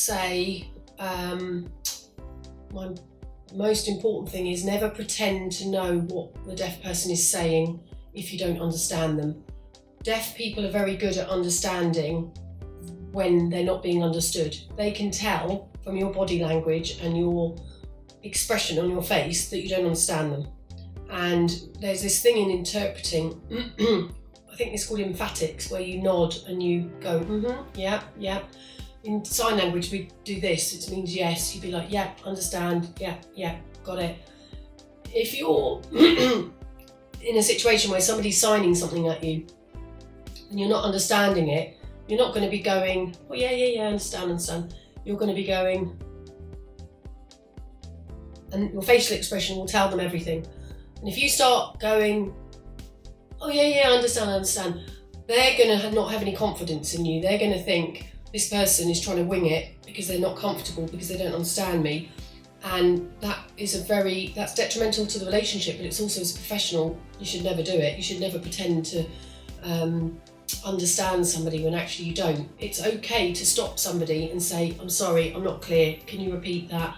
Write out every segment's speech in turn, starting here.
say my most important thing is never pretend to know what the deaf person is saying if you don't understand them. Deaf people are very good at understanding when they're not being understood. They can tell from your body language and your expression on your face that you don't understand them. And there's this thing in interpreting, I think it's called emphatics, where you nod and you go, yeah, yeah. In sign language, we do this, it means yes. You'd be like, yeah, understand, yeah, got it. If you're in a situation where somebody's signing something at you and you're not understanding it, you're not going to be going, oh yeah, understand. You're going to be going, and your facial expression will tell them everything. And if you start going, oh yeah, understand, they're going to not have any confidence in you. They're going to think, this person is trying to wing it because they're not comfortable, because they don't understand me. And that's detrimental to the relationship, but it's also, as a professional, you should never do it. You should never pretend to understand somebody when actually you don't. It's okay to stop somebody and say, I'm sorry, I'm not clear, can you repeat that?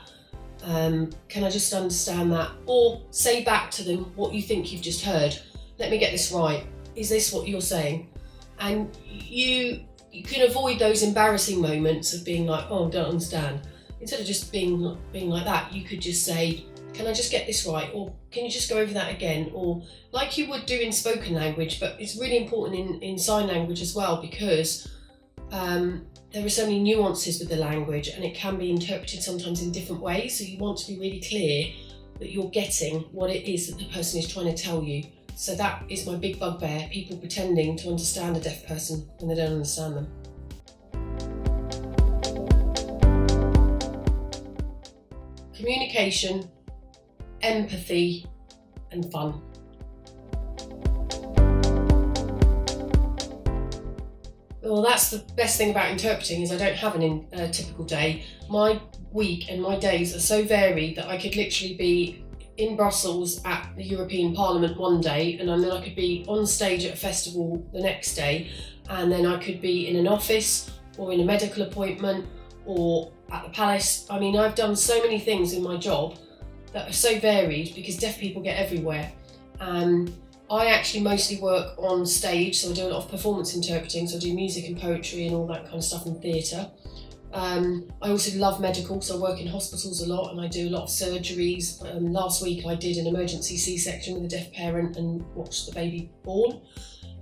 Can I just understand that? Or say back to them what you think you've just heard. Let me get this right. Is this what you're saying? And you can avoid those embarrassing moments of being like, oh, I don't understand. Instead of just being like that, you could just say, can I just get this right? Or can you just go over that again? Or like you would do in spoken language, but it's really important in sign language as well, because there are so many nuances with the language and it can be interpreted sometimes in different ways. So you want to be really clear that you're getting what it is that the person is trying to tell you. So that is my big bugbear, people pretending to understand a deaf person when they don't understand them. Communication, empathy, and fun. Well, that's the best thing about interpreting, is I don't have a typical day. My week and my days are so varied that I could literally be in Brussels at the European Parliament one day, and then I could be on stage at a festival the next day, and then I could be in an office or in a medical appointment or at the palace. I mean, I've done so many things in my job that are so varied because deaf people get everywhere. I actually mostly work on stage, so I do a lot of performance interpreting, so I do music and poetry and all that kind of stuff in theatre. I also love medical, so I work in hospitals a lot and I do a lot of surgeries. Last week I did an emergency C-section with a deaf parent and watched the baby born.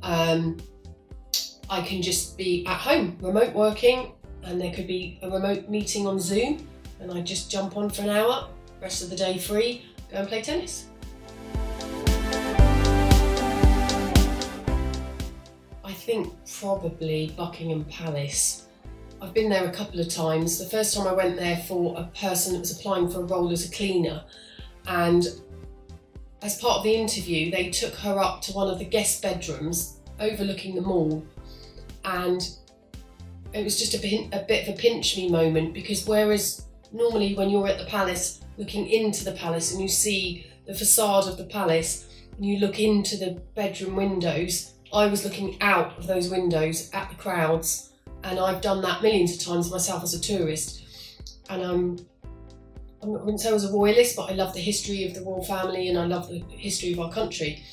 I can just be at home, remote working, and there could be a remote meeting on Zoom and I just jump on for an hour, rest of the day free, go and play tennis. I think probably Buckingham Palace. I've been there a couple of times. The first time I went there for a person that was applying for a role as a cleaner, and as part of the interview they took her up to one of the guest bedrooms overlooking the mall, and it was just a bit of a pinch me moment, because whereas normally when you're at the palace looking into the palace and you see the facade of the palace and you look into the bedroom windows, I was looking out of those windows at the crowds, and I've done that millions of times myself as a tourist. And I wouldn't say I was a royalist, but I love the history of the royal family and I love the history of our country.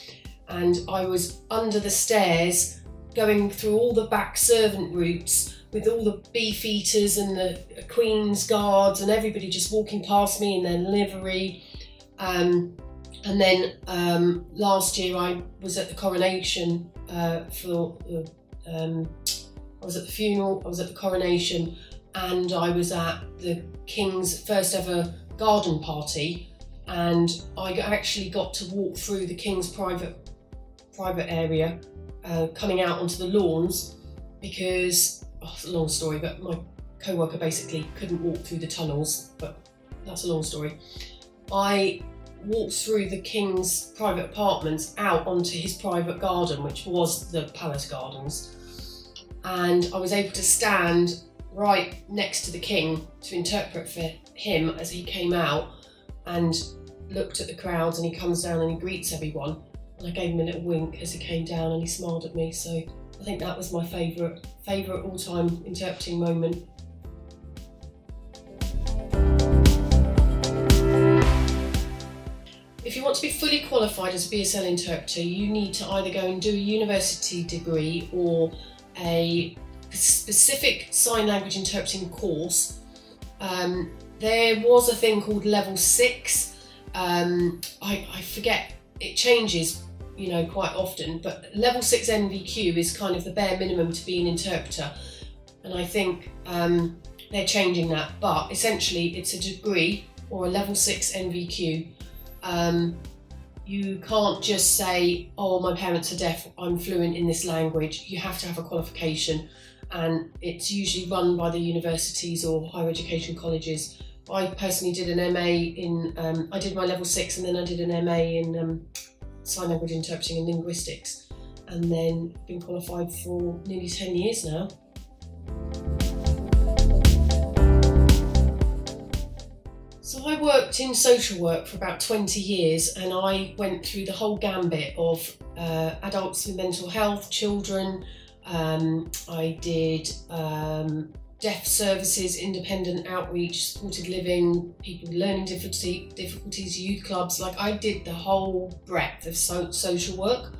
And I was under the stairs going through all the back servant routes with all the beefeaters and the Queen's guards and everybody just walking past me in their livery. And then last year I was at the coronation I was at the funeral, I was at the coronation, and I was at the King's first ever garden party, and I actually got to walk through the King's private area, coming out onto the lawns, because, it's a long story, but my co-worker basically couldn't walk through the tunnels, but that's a long story. I walked through the King's private apartments out onto his private garden, which was the palace gardens, and I was able to stand right next to the King to interpret for him as he came out and looked at the crowds, and he comes down and he greets everyone, and I gave him a little wink as he came down and he smiled at me. So I think that was my favourite all-time interpreting moment. if you want to be fully qualified as a BSL interpreter, you need to either go and do a university degree or a specific sign language interpreting course. There was a thing called level 6. I forget, it changes, quite often, but level 6 NVQ is kind of the bare minimum to be an interpreter. And I think they're changing that, but essentially it's a degree or a level 6 NVQ. You can't just say, oh, my parents are deaf, I'm fluent in this language. You have to have a qualification, and it's usually run by the universities or higher education colleges. I personally did an MA in, I did my level 6 and then I did an MA in sign language interpreting and linguistics, and then been qualified for nearly 10 years now. So I worked in social work for about 20 years, and I went through the whole gambit of adults with mental health, children. I did deaf services, independent outreach, supported living, people with learning difficulties, youth clubs. Like, I did the whole breadth of social work,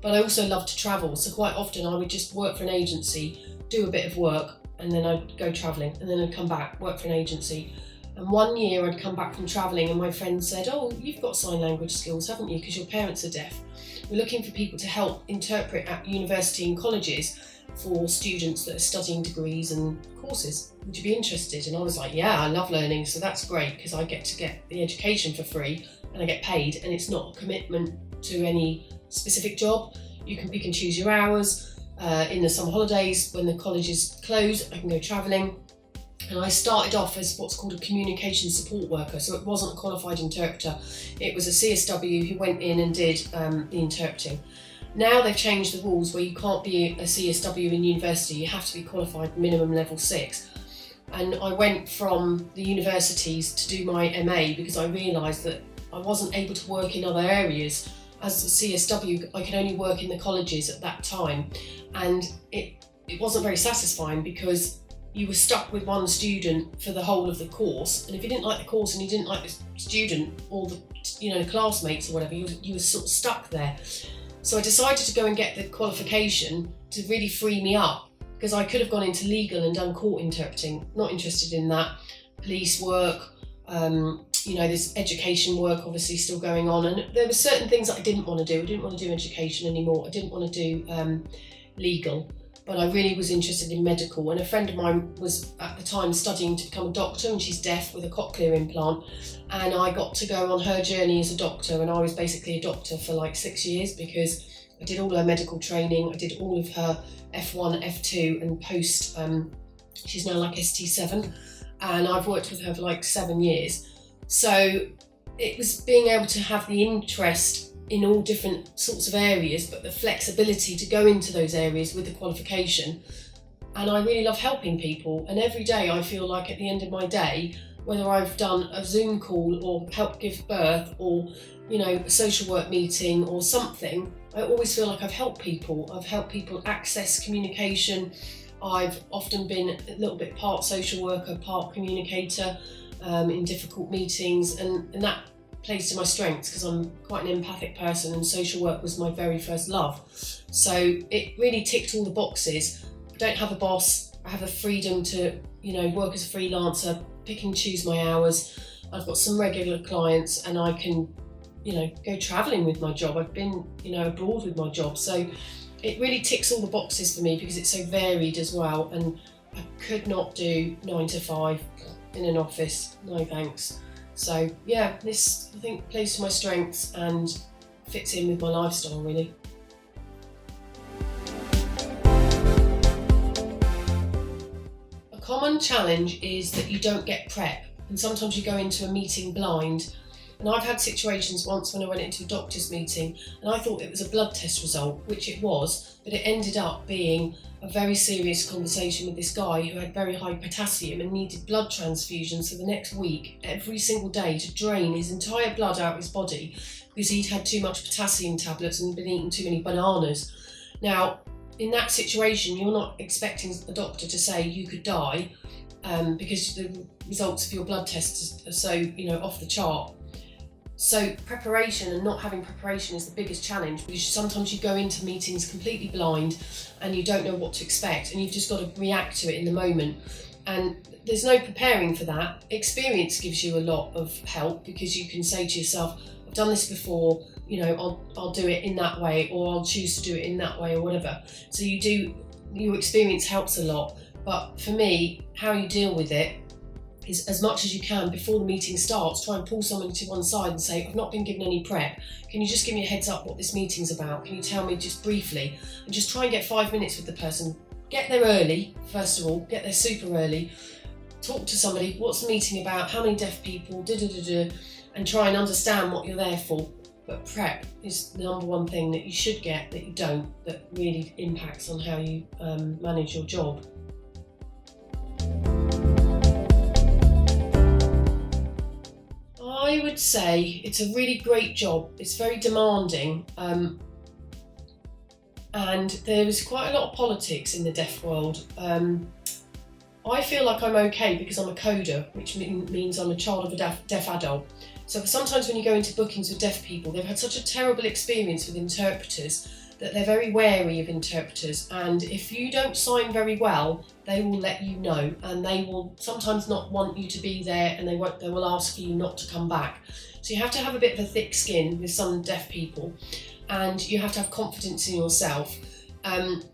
but I also loved to travel. So quite often I would just work for an agency, do a bit of work, and then I'd go travelling, and then I'd come back, work for an agency. And one year I'd come back from travelling and my friend said, oh, you've got sign language skills, haven't you? Because your parents are deaf. We're looking for people to help interpret at university and colleges for students that are studying degrees and courses. Would you be interested? And I was like, yeah, I love learning, so that's great because I get to get the education for free and I get paid, and it's not a commitment to any specific job. You can pick and choose your hours. In the summer holidays, when the colleges close, I can go travelling. And I started off as what's called a communication support worker, so it wasn't a qualified interpreter. It was a CSW who went in and did the interpreting. Now they've changed the rules where you can't be a CSW in university, you have to be qualified minimum level 6. And I went from the universities to do my MA because I realised that I wasn't able to work in other areas. As a CSW, I could only work in the colleges at that time, and it wasn't very satisfying because you were stuck with one student for the whole of the course, and if you didn't like the course and you didn't like the student or the classmates or whatever, you were sort of stuck there. So I decided to go and get the qualification to really free me up, because I could have gone into legal and done court interpreting. Not interested in that. Police work, there's education work obviously still going on, and there were certain things that I didn't want to do. I didn't want to do education anymore. I didn't want to do legal. But I really was interested in medical, and a friend of mine was at the time studying to become a doctor, and she's deaf with a cochlear implant, and I got to go on her journey as a doctor, and I was basically a doctor for like 6 years because I did all her medical training, I did all of her F1, F2 and post, she's now like ST7, and I've worked with her for like 7 years. So it was being able to have the interest in all different sorts of areas, but the flexibility to go into those areas with the qualification. And I really love helping people, and every day I feel like at the end of my day, whether I've done a Zoom call or helped give birth or a social work meeting or something, I always feel like I've helped people. I've helped people access communication. I've often been a little bit part social worker, part communicator in difficult meetings, and that plays to my strengths because I'm quite an empathic person, and social work was my very first love. So it really ticked all the boxes. I don't have a boss. I have the freedom to, work as a freelancer, pick and choose my hours. I've got some regular clients, and I can, go travelling with my job. I've been, abroad with my job. So it really ticks all the boxes for me because it's so varied as well. And I could not do 9 to 5 in an office. No thanks. So yeah, this I think plays to my strengths and fits in with my lifestyle really. A common challenge is that you don't get prep, and sometimes you go into a meeting blind. And I've had situations once when I went into a doctor's meeting and I thought it was a blood test result, which it was, but it ended up being a very serious conversation with this guy who had very high potassium and needed blood transfusions for the next week, every single day, to drain his entire blood out of his body because he'd had too much potassium tablets and been eating too many bananas. Now, in that situation, you're not expecting a doctor to say you could die because the results of your blood tests are so, off the chart. So preparation and not having preparation is the biggest challenge, because sometimes you go into meetings completely blind and you don't know what to expect, and you've just got to react to it in the moment. And there's no preparing for that. Experience gives you a lot of help, because you can say to yourself, I've done this before, I'll do it in that way, or I'll choose to do it in that way, or whatever. So your experience helps a lot. But for me, how you deal with it is, as much as you can before the meeting starts, try and pull someone to one side and say, I've not been given any prep. Can you just give me a heads up what this meeting's about? Can you tell me just briefly? And just try and get 5 minutes with the person. Get there early, first of all, get there super early. Talk to somebody, what's the meeting about? How many deaf people? And try and understand what you're there for. But prep is the number one thing that you should get that you don't, that really impacts on how you manage your job. I would say it's a really great job. It's very demanding, and there is quite a lot of politics in the deaf world. I feel like I'm okay because I'm a coder, which means I'm a child of a deaf adult. So sometimes when you go into bookings with deaf people, they've had such a terrible experience with interpreters that they're very wary of interpreters, and if you don't sign very well, they will let you know, and they will sometimes not want you to be there, and they will ask you not to come back. So you have to have a bit of a thick skin with some deaf people, and you have to have confidence in yourself. And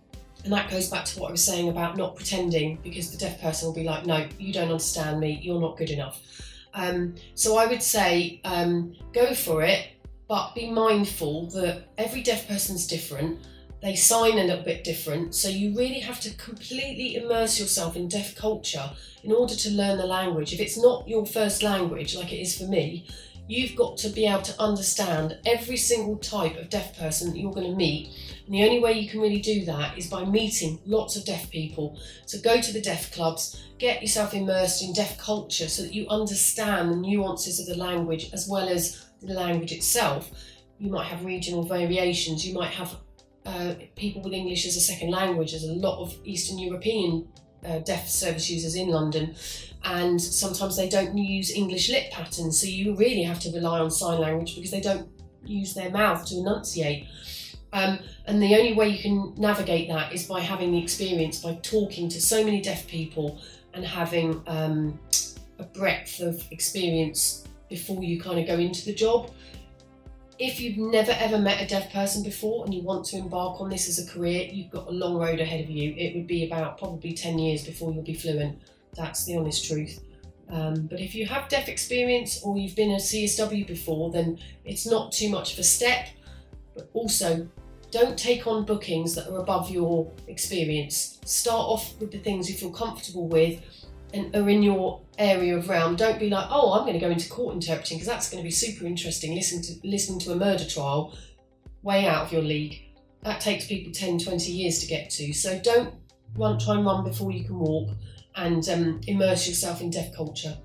that goes back to what I was saying about not pretending, because the deaf person will be like, no, you don't understand me, you're not good enough. So I would say go for it, but be mindful that every deaf person's different. They sign a little bit different, so you really have to completely immerse yourself in deaf culture in order to learn the language. If it's not your first language, like it is for me, you've got to be able to understand every single type of deaf person that you're going to meet. And the only way you can really do that is by meeting lots of deaf people. So go to the deaf clubs, get yourself immersed in deaf culture so that you understand the nuances of the language as well as the language itself. You might have regional variations, you might have people with English as a second language. There's a lot of Eastern European deaf service users in London, and sometimes they don't use English lip patterns, so you really have to rely on sign language because they don't use their mouth to enunciate. And the only way you can navigate that is by having the experience, by talking to so many deaf people and having a breadth of experience before you kind of go into the job. If you've never ever met a deaf person before and you want to embark on this as a career, you've got a long road ahead of you. It would be about probably 10 years before you'll be fluent. That's the honest truth. But if you have deaf experience or you've been a CSW before, then it's not too much of a step. But also, don't take on bookings that are above your experience. Start off with the things you feel comfortable with and are in your area of realm. Don't be like, oh, I'm going to go into court interpreting because that's going to be super interesting, listening to a murder trial. Way out of your league. That takes people 10, 20 years to get to. So don't try and run before you can walk, and immerse yourself in deaf culture.